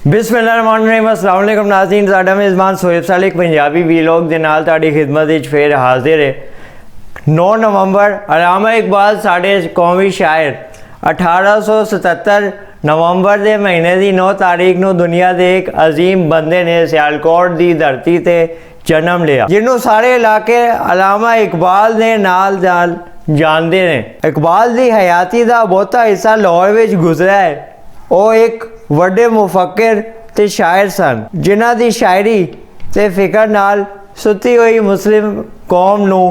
ਬਿਸਮਿਲ੍ਲਾਹਿਰਰਹਿਮਾनिर्रहीम अस्सलाम वालेकुम नाज़रीन, साडा मेज़बान सोहेब सालिक पंजाबी वीलॉग दे नाल तुहाडी खिदमत विच फिर हाजिर है। 9 नवंबर अलामा इकबाल साडे कौमी शायर 1877 नवंबर के महीने की 9 तारीख को दुनिया के एक अजीम बंदे ने सियालकोट की धरती से जन्म लिया, जिन्होंने सारे इलाके अलामा इकबाल ने नाल जानते हैं। इकबाल की हयाती का बहुता हिस्सा लाहौर में गुजरा है। वो एक वड्डे मुफक्किर ते शायर सन, जिन्हां दी शायरी ते फिकर नाल सुती हुई मुस्लिम कौम नूं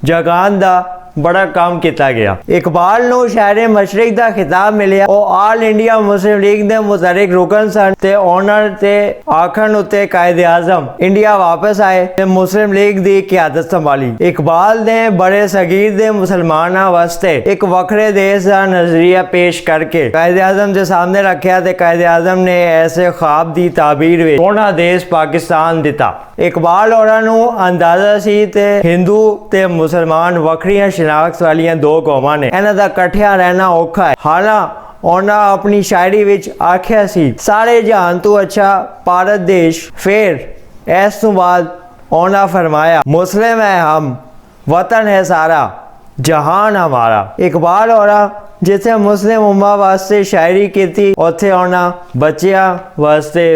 जगाण दा बड़ा काम किया गया। इकबाल नूं शायरे मशरिक दा खिताब मिलिया। वो ऑल इंडिया मुस्लिम लीग दे मुतहरिक रुकन सन ते ओनर ते आखण उत्ते कायदे आजम इंडिया वापस आए ते मुस्लिम लीग दी क़यादत संभाली। इकबाल ने बड़े सगीर दे मुसलमानां वास्ते एक वखरे देश का नजरिया पेश करके कायदे आजम के सामने रखा ते कायदे आजम ने ऐसे ख्वाब की ताबीर में सोहना देश पाकिस्तान दिता। इकबाल होरां नूं अंदाजा सी ते हिंदू ते मुसलमान वखरियां शनाख्त वालियां दो कौमां ने, इन्हां दा कट्ठिया रहना औखा है। हालां उन्हां अपनी शायरी विच आख्या सी, सारे जहान तो अच्छा भारत देश। फिर इस तो बाद उन्हां फरमाया, मुस्लिम है हम, वतन है सारा, जहान हमारा। इकबाल होरां जिथे मुस्लिम उम्मा वास्ते शायरी की, उत्थे उन्हां बच्चियां वास्ते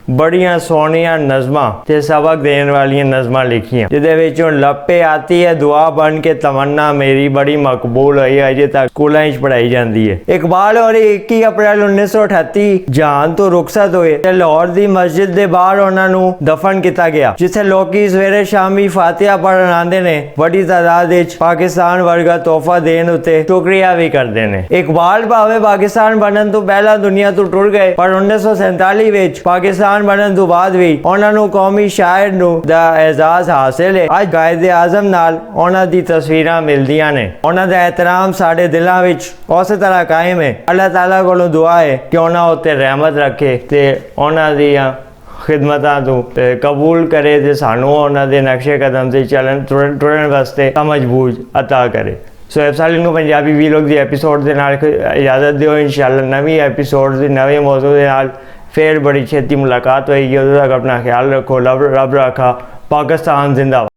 बड़िया सोहनिया नज़मां ते सबक देने वाली नज़मां लिखियां, जिहदे विच लपे आती है दुआ बन के तमन्ना मेरी बड़ी मकबूल हुई, अजे तक स्कूलों पढ़ाई जाती है। इकबाल और 21 अप्रैल 1938 जहान तो रुखसत हुए ते लाहौर की मस्जिद के बाहर उन्होंने दफन किया गया, जिथे लोग सवेरे शामी फातिहा पढ़न आते हैं। बड़ी तादाद विच पाकिस्तान वर्गा तोहफा देने उत्ते शुक्रिया भी करते हैं। इकबाल भावे पाकिस्तान बनने तो पहला दुनिया तो टुर गए, पर 1947 विच पाकिस्तान बनने तो बाद भी उन्होंने कौमी शायर दा एजाज हासिल है। अज कायदे आजम नाल उन्हां दी तस्वीरां मिलदियां ने। उन्हां दा एहतराम साडे दिलां विच उस तरह कायम है। अल्लाह ताला कोलों दुआ है कि उन्हां उत्ते रहमत रखे ते उन्हां दियां खिदमतां तो कबूल करे ते सानू उन्हां दे नक्शे कदम से चलन टुरन वास्ते समझ बूझ अता करे। सोहेब सालिक नूं पंजाबी वीलॉग दी एपीसोड दे नाल इजाजत दिओ। इंशाअल्लाह नवी एपीसोड दे नवे मौजू दे नाल फिर बड़ी छेती मुलाकात होगी। उदों तक अपना ख्याल रखो। रब रखा। पाकिस्तान जिंदाबाद।